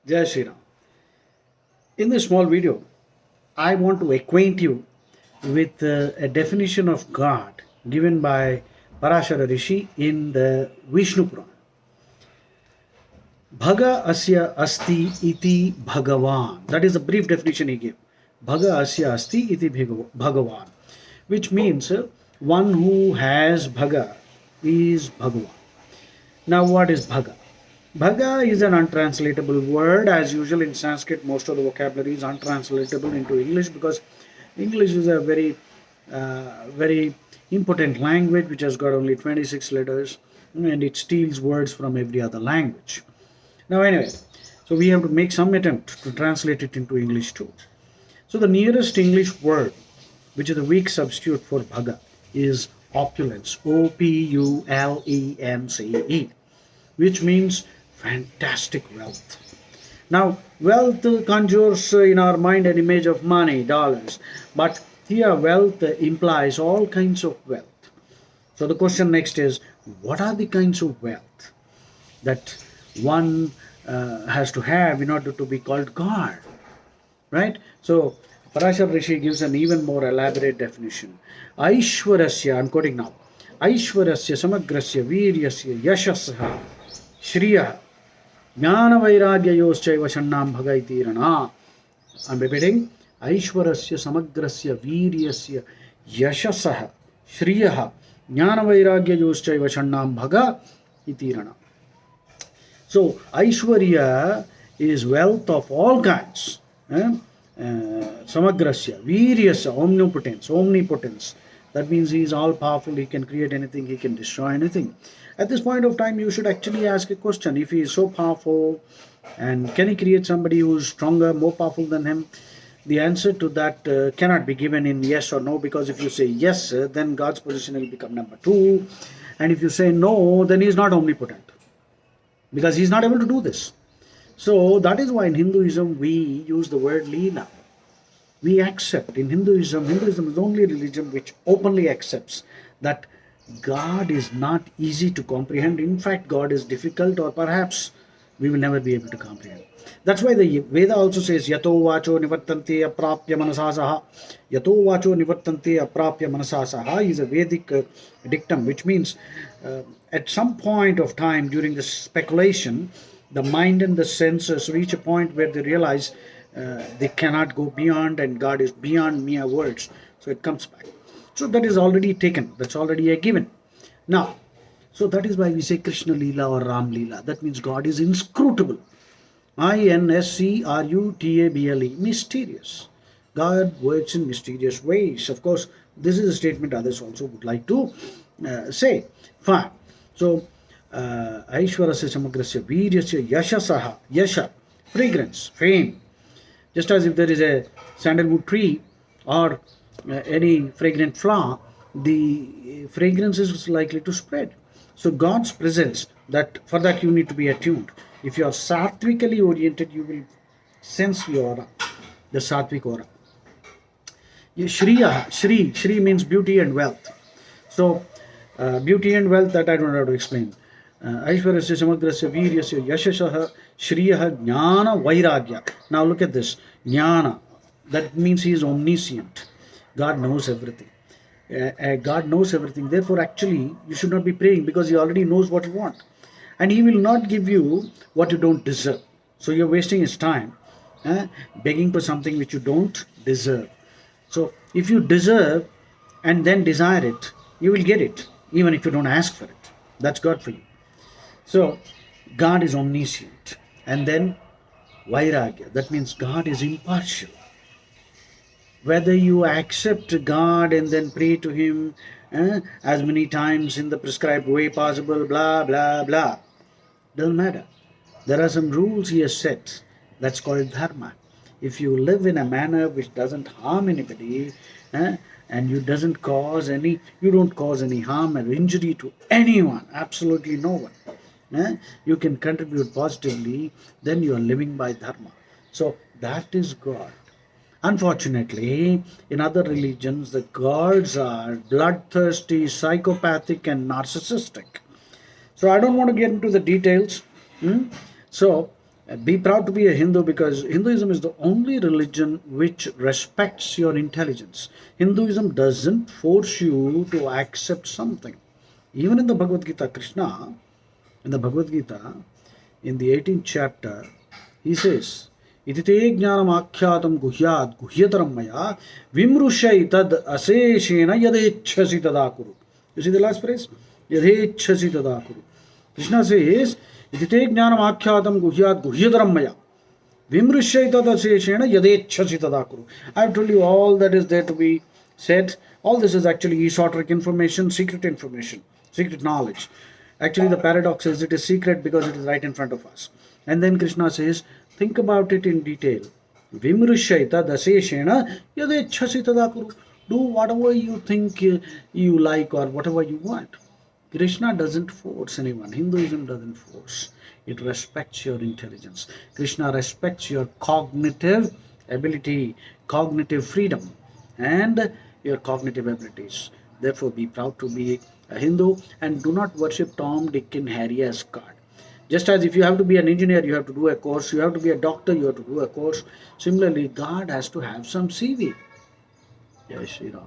Jai Shri Ram. In this small video, I want to acquaint you with a definition of God given by Parashara Rishi in the Vishnu Purana. Bhaga asya asti iti bhagavan. That is the brief definition he gave. Bhaga asya asti iti bhagavan. Which means one who has bhaga is Bhagavan. Now what is bhaga? Bhaga is an untranslatable word. As usual in Sanskrit, most of the vocabulary is untranslatable into English because English is a very important language which has got only 26 letters and it steals words from every other language. Now, anyway, so we have to make some attempt to translate it into English too. So, the nearest English word, which is the weak substitute for bhaga, is opulence, Opulence, which means fantastic wealth. Now, wealth conjures in our mind an image of money, dollars, but here wealth implies all kinds of wealth. So, the question next is, what are the kinds of wealth that one has to have in order to be called God? Right? So, Parashar Rishi gives an even more elaborate definition. Aishwarasya, I'm quoting now. Aishwarasya samagrasya viryasya yashasya shriya jnana vairagyayoscha shannam bhagaitirana. I'm repeating. Aishwarasya samagrasya viryasya yashasya shriya jnana vairagyayoscha shannam bhagaitirana. So, Aishwarya is wealth of all kinds. Samagrasya, Viryasya, omnipotence. That means he is all powerful, he can create anything, he can destroy anything. At this point of time, you should actually ask a question. If he is so powerful, and can he create somebody who is stronger, more powerful than him? The answer to that cannot be given in yes or no, because if you say yes, then God's position will become number two. And if you say no, then he is not omnipotent, because he is not able to do this. So that is why in Hinduism we use the word Leela. We accept in Hinduism is the only religion which openly accepts that God is not easy to comprehend. In fact, God is difficult, or perhaps we will never be able to comprehend. That's why the Veda also says, Yato vacho nivartante aprapya manasasaha. Yato vacho nivartante aprapya manasasaha is a Vedic dictum, which means at some point of time during the speculation, the mind and the senses reach a point where they realize they cannot go beyond, and God is beyond mere words. So it comes back. So that is already taken. That's already a given. Now, so that is why we say Krishna Leela or Ram Leela. That means God is inscrutable. Inscrutable. Mysterious. God works in mysterious ways. Of course, this is a statement others also would like to say. Fine. So, Aishwarasya samagrasya viryasya yashasaha. Yasha. Fragrance. Fame. Just as if there is a sandalwood tree or any fragrant flower, the fragrance is likely to spread. So God's presence, that for that you need to be attuned. If you are sattvically oriented, you will sense the aura, the sattvic aura. Shri means beauty and wealth. So beauty and wealth, that I don't know how to explain. Aishwarasya samagrasya viryasya yashasha shriya jnana vairagya. Now look at this. Jnana, that means he is omniscient. God knows everything. God knows everything. Therefore, actually, you should not be praying, because he already knows what you want. And he will not give you what you don't deserve. So you're wasting his time begging for something which you don't deserve. So if you deserve and then desire it, you will get it, even if you don't ask for it. That's God for you. So God is omniscient. And then Vairagya, that means God is impartial. Whether you accept God and then pray to him as many times in the prescribed way possible, blah, blah, blah, doesn't matter. There are some rules he has set. That's called dharma. If you live in a manner which doesn't harm anybody, and you don't cause any harm or injury to anyone, absolutely no one, you can contribute positively, then you are living by dharma. So that is God. Unfortunately, in other religions, the gods are bloodthirsty, psychopathic, and narcissistic. So I don't want to get into the details. So Be proud to be a Hindu, because Hinduism is the only religion which respects your intelligence. Hinduism doesn't force you to accept something. Even in the Bhagavad Gita, Krishna, in the Bhagavad Gita, in the 18th chapter, he says, Itite jnanam akhyātam guhyāt guhyataram maya vimrushai tad aseshena yadechasi tadakuru. You see the last phrase? Yadechasi tadakuru. Krishna says, Itite jnanam akhyātam guhyāt guhyataram maya vimrushai tad aseshena yadechasi tadakuru. I have told you all that is there to be said. All this is actually esoteric information, secret knowledge. Actually, the paradox is it is secret because it is right in front of us. And then Krishna says, think about it in detail. Vimrushyaita daseshena yadechasi tadakuru. Do whatever you think you like or whatever you want. Krishna doesn't force anyone. Hinduism doesn't force. It respects your intelligence. Krishna respects your cognitive ability, cognitive freedom, and your cognitive abilities. Therefore, be proud to be a Hindu and do not worship Tom, Dick, and Harry as God. Just as if you have to be an engineer, you have to do a course. You have to be a doctor, you have to do a course. Similarly, God has to have some CV. Jai Shri Ram.